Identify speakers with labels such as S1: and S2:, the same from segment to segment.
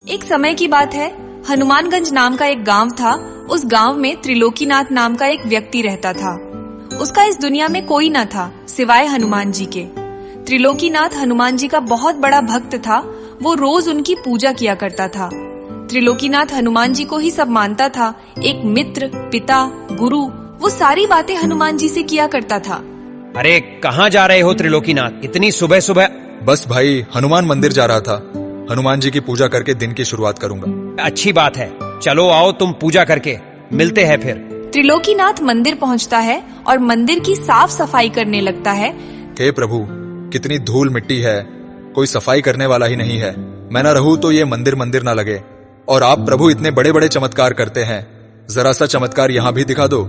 S1: एक समय की बात है, हनुमानगंज नाम का एक गांव था। उस गांव में त्रिलोकीनाथ नाम का एक व्यक्ति रहता था। उसका इस दुनिया में कोई न था सिवाय हनुमान जी के। त्रिलोकीनाथ हनुमान जी का बहुत बड़ा भक्त था। वो रोज उनकी पूजा किया करता था। त्रिलोकीनाथ हनुमान जी को ही सब मानता था, एक मित्र, पिता, गुरु। वो सारी बातें हनुमान जी से किया करता था।
S2: अरे कहाँ जा रहे हो त्रिलोकीनाथ, इतनी सुबह सुबह?
S3: बस भाई, हनुमान मंदिर जा रहा था। हनुमान जी की पूजा करके दिन की शुरुआत करूंगा।
S2: अच्छी बात है, चलो आओ तुम पूजा करके मिलते हैं फिर।
S1: त्रिलोकीनाथ मंदिर पहुंचता है और मंदिर की साफ सफाई करने लगता है।
S3: हे प्रभु, कितनी धूल मिट्टी है, कोई सफाई करने वाला ही नहीं है। मैं न रहूं तो ये मंदिर मंदिर ना लगे। और आप प्रभु इतने बड़े बड़े चमत्कार करते हैं, जरा सा चमत्कार यहाँ भी दिखा दो।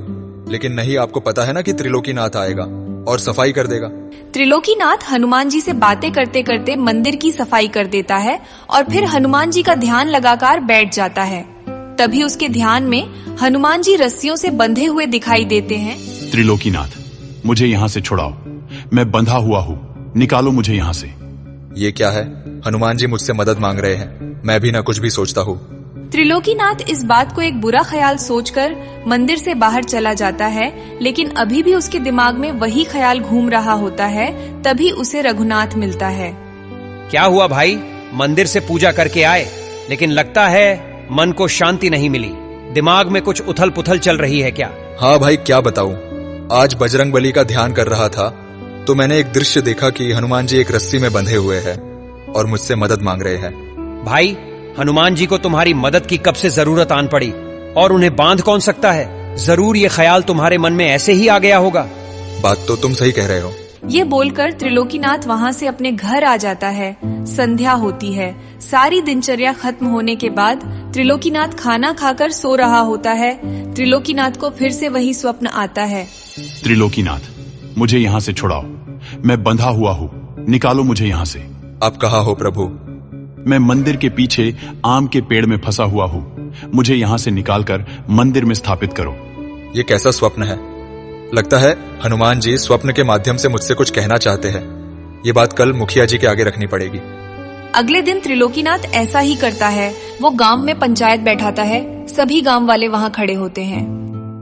S3: लेकिन नहीं, आपको पता है ना कि त्रिलोकीनाथ आएगा और सफाई कर देगा।
S1: त्रिलोकीनाथ हनुमान जी से बातें करते करते मंदिर की सफाई कर देता है और फिर हनुमान जी का ध्यान लगाकर बैठ जाता है। तभी उसके ध्यान में हनुमान जी रस्सियों से बंधे हुए दिखाई देते हैं।
S4: त्रिलोकीनाथ, मुझे यहाँ से छुड़ाओ, मैं बंधा हुआ हूँ, निकालो मुझे यहाँ से।
S3: ये क्या है? हनुमान जी मुझसे मदद मांग रहे हैं, मैं भी ना कुछ भी सोचता हूँ।
S1: त्रिलोकीनाथ इस बात को एक बुरा ख्याल सोचकर मंदिर से बाहर चला जाता है, लेकिन अभी भी उसके दिमाग में वही ख्याल घूम रहा होता है। तभी उसे रघुनाथ मिलता है।
S2: क्या हुआ भाई? मंदिर से पूजा करके आए, लेकिन लगता है मन को शांति नहीं मिली। दिमाग में कुछ उथल पुथल चल रही है क्या?
S3: हाँ भाई, क्या बताऊं। आज बजरंगबली का ध्यान कर रहा था तो मैंने एक दृश्य देखा कि हनुमान जी एक रस्सी में बंधे हुए हैं और मुझसे मदद मांग रहे हैं।
S2: भाई, हनुमान जी को तुम्हारी मदद की कब से जरूरत आन पड़ी, और उन्हें बांध कौन सकता है? जरूर ये ख्याल तुम्हारे मन में ऐसे ही आ गया होगा।
S3: बात तो तुम सही कह रहे हो।
S1: ये बोलकर त्रिलोकीनाथ वहाँ से अपने घर आ जाता है। संध्या होती है। सारी दिनचर्या खत्म होने के बाद त्रिलोकीनाथ खाना खाकर सो रहा होता है। त्रिलोकीनाथ को फिर से वही स्वप्न आता है।
S4: त्रिलोकीनाथ, मुझे यहाँ से छुड़ाओ, मैं बंधा हुआ हूँ, निकालो मुझे यहाँ से।
S3: आप कहाँ हो प्रभु?
S4: मैं मंदिर के पीछे आम के पेड़ में फंसा हुआ हूँ, मुझे यहाँ से निकालकर मंदिर में स्थापित करो।
S3: ये कैसा स्वप्न है? लगता है हनुमान जी स्वप्न के माध्यम से मुझसे कुछ कहना चाहते हैं। ये बात कल मुखिया जी के आगे रखनी पड़ेगी।
S1: अगले दिन त्रिलोकीनाथ ऐसा ही करता है। वो गांव में पंचायत बैठाता है। सभी गांव वाले वहाँ खड़े होते हैं।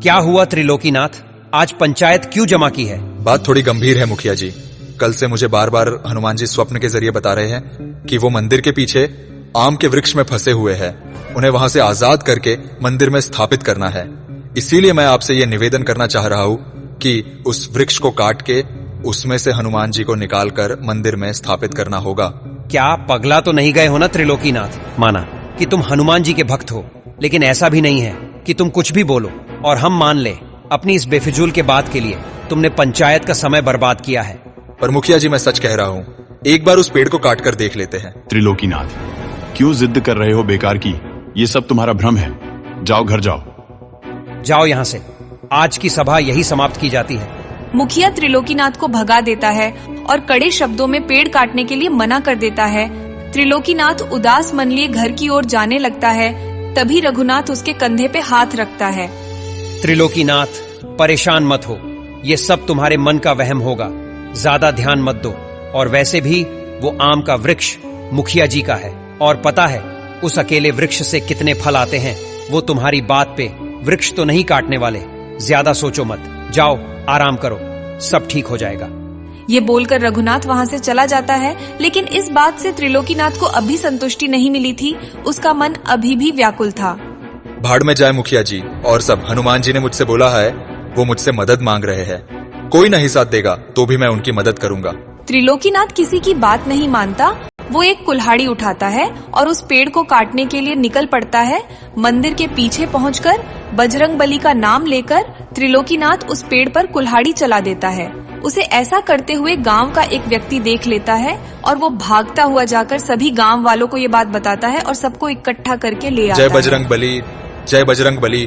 S2: क्या हुआ त्रिलोकीनाथ, आज पंचायत क्यों जमा की है?
S3: बात थोड़ी गंभीर है मुखिया जी। कल से मुझे बार बार हनुमान जी स्वप्न के जरिए बता रहे हैं कि वो मंदिर के पीछे आम के वृक्ष में फंसे हुए हैं। उन्हें वहां से आजाद करके मंदिर में स्थापित करना है। इसीलिए मैं आपसे ये निवेदन करना चाह रहा हूँ कि उस वृक्ष को काट के उसमें से हनुमान जी को निकालकर मंदिर में स्थापित करना होगा।
S2: क्या पगला तो नहीं गए हो ना त्रिलोकीनाथ? माना कि तुम हनुमान जी के भक्त हो, लेकिन ऐसा भी नहीं है कि तुम कुछ भी बोलो और हम मान ले। अपनी इस बेफिजूल के बात के लिए तुमने पंचायत का समय बर्बाद किया है।
S3: पर मुखिया जी, मैं सच कह रहा हूँ, एक बार उस पेड़ को काट कर देख लेते हैं।
S4: त्रिलोकीनाथ, क्यों जिद कर रहे हो बेकार की? ये सब तुम्हारा भ्रम है। जाओ, घर जाओ।
S2: जाओ यहाँ से। आज की सभा यही समाप्त की जाती है।
S1: मुखिया त्रिलोकीनाथ को भगा देता है और कड़े शब्दों में पेड़ काटने के लिए मना कर देता है। त्रिलोकीनाथ उदास मन लिए घर की ओर जाने लगता है। तभी रघुनाथ उसके कंधे पे हाथ रखता है।
S2: त्रिलोकीनाथ, परेशान मत हो, ये सब तुम्हारे मन का वहम होगा। ज्यादा ध्यान मत दो। और वैसे भी वो आम का वृक्ष मुखिया जी का है, और पता है उस अकेले वृक्ष से कितने फल आते हैं। वो तुम्हारी बात पे वृक्ष तो नहीं काटने वाले। ज्यादा सोचो मत, जाओ आराम करो, सब ठीक हो जाएगा।
S1: ये बोलकर रघुनाथ वहाँ से चला जाता है। लेकिन इस बात से त्रिलोकीनाथ को अभी संतुष्टि नहीं मिली थी। उसका मन अभी भी व्याकुल था।
S3: भाड़ में जाए मुखिया जी और सब। हनुमान जी ने मुझसे बोला है, वो मुझसे मदद मांग रहे हैं। कोई नहीं साथ देगा तो भी मैं उनकी मदद करूंगा।
S1: त्रिलोकीनाथ किसी की बात नहीं मानता। वो एक कुल्हाड़ी उठाता है और उस पेड़ को काटने के लिए निकल पड़ता है। मंदिर के पीछे पहुंचकर बजरंगबली का नाम लेकर त्रिलोकीनाथ उस पेड़ पर कुल्हाड़ी चला देता है। उसे ऐसा करते हुए गांव का एक व्यक्ति देख लेता है और वो भागता हुआ जाकर सभी गांव वालों को ये बात बताता है और सबको इकट्ठा करके ले आता है।
S3: जय बजरंगबली, जय बजरंगबली।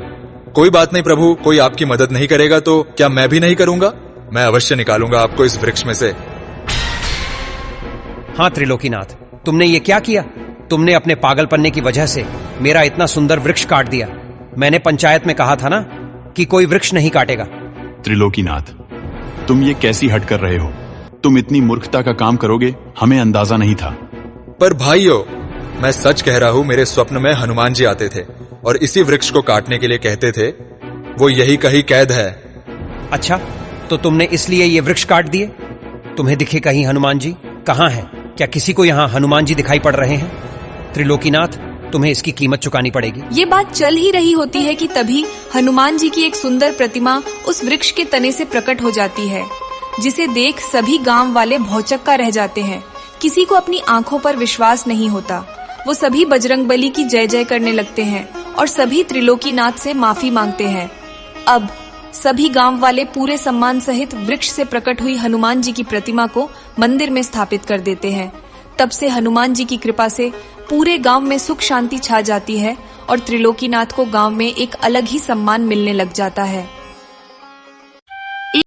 S3: कोई बात नहीं प्रभु, कोई आपकी मदद नहीं करेगा तो क्या मैं भी नहीं करूंगा? मैं अवश्य निकालूंगा आपको इस वृक्ष में से।
S2: हाँ त्रिलोकीनाथ, तुमने ये क्या किया? तुमने अपने पागलपन्ने की वजह से मेरा इतना सुंदर वृक्ष काट दिया। मैंने पंचायत में कहा था ना कि कोई वृक्ष नहीं काटेगा।
S4: त्रिलोकीनाथ, तुम ये कैसी हट कर रहे हो? तुम इतनी मूर्खता का काम करोगे, हमें अंदाजा नहीं था।
S3: पर भाइयों, मैं सच कह रहा हूँ, मेरे स्वप्न में हनुमान जी आते थे और इसी वृक्ष को काटने के लिए कहते थे वो यही कहीं कैद है।
S2: अच्छा, तो तुमने इसलिए ये वृक्ष काट दिए? तुम्हें दिखे कहीं हनुमान जी? कहाँ हैं? क्या किसी को यहाँ हनुमान जी दिखाई पड़ रहे हैं? त्रिलोकीनाथ, तुम्हें इसकी कीमत चुकानी पड़ेगी।
S1: ये बात चल ही रही होती है कि तभी हनुमान जी की एक सुंदर प्रतिमा उस वृक्ष के तने से प्रकट हो जाती है, जिसे देख सभी गांव वाले भौचक्का रह जाते हैं। किसी को अपनी आंखों पर विश्वास नहीं होता। वो सभी बजरंगबली की जय जय करने लगते हैं और सभी त्रिलोकीनाथ से माफी मांगते हैं। अब सभी गांव वाले पूरे सम्मान सहित वृक्ष से प्रकट हुई हनुमान जी की प्रतिमा को मंदिर में स्थापित कर देते हैं। तब से हनुमान जी की कृपा से पूरे गांव में सुख शांति छा जाती है और त्रिलोकीनाथ को गांव में एक अलग ही सम्मान मिलने लग जाता है।